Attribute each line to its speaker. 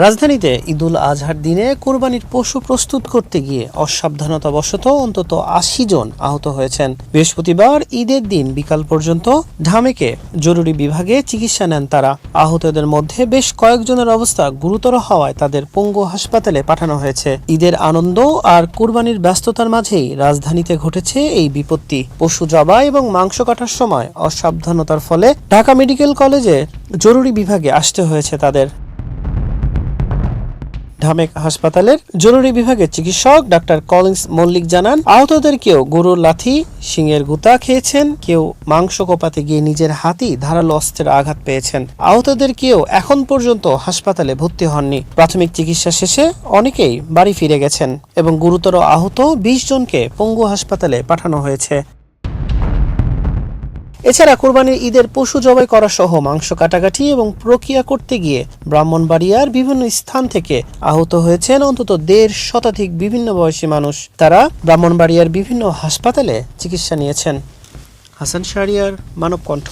Speaker 1: রাজধানীতে ঈদুল আজহার দিনে কোরবানির পশু প্রস্তুত করতে গিয়ে অসাবধানতাবশত অন্তত ৮০ জন আহত হয়েছেন। বৃহস্পতিবার ঈদের দিন বিকাল পর্যন্ত ঢামেকে জরুরি বিভাগে চিকিৎসা নেন তারা। আহতদের মধ্যে বেশ কয়েকজনের অবস্থা গুরুতর হওয়ায় তাদের পঙ্গু হাসপাতালে পাঠানো হয়েছে। ঈদের আনন্দ আর কোরবানির ব্যস্ততার মাঝেই রাজধানীতে ঘটেছে এই বিপত্তি। পশু জবাই এবং মাংস কাটার সময় অসাবধানতার ফলে ঢাকা মেডিকেল কলেজে জরুরি বিভাগে আসতে হয়েছে তাদের। ঢামেক হাসপাতালের জরুরি বিভাগের চিকিৎসক ডাক্তার কলিন্স মল্লিক জানান, আহতদের কেউ গরুর লাথি, শিংয়ের গুতা খেয়েছেন, কেউ মাংস কোপাতে গিয়ে নিজের হাতেই ধারালো অস্ত্রের আঘাত পেয়েছেন। আহতদের কেউ এখন পর্যন্ত হাসপাতালে ভর্তি হননি। প্রাথমিক চিকিৎসা শেষে অনেকেই বাড়ি ফিরে গেছেন এবং গুরুতর আহত ২০ জনকে পঙ্গু হাসপাতালে পাঠানো হয়েছে। এছাড়া কোরবানির ঈদের পশু জবাই করা সহ মাংস কাটাকাটি এবং প্রক্রিয়া করতে গিয়ে ব্রাহ্মণবাড়িয়ার বিভিন্ন স্থান থেকে আহত হয়েছেন অন্তত ১৫০ শতাধিক বিভিন্ন বয়সী মানুষ। তারা ব্রাহ্মণবাড়িয়ার বিভিন্ন হাসপাতালে চিকিৎসা নিয়েছেন। হাসান শাহরিয়ার, মানব কণ্ঠ।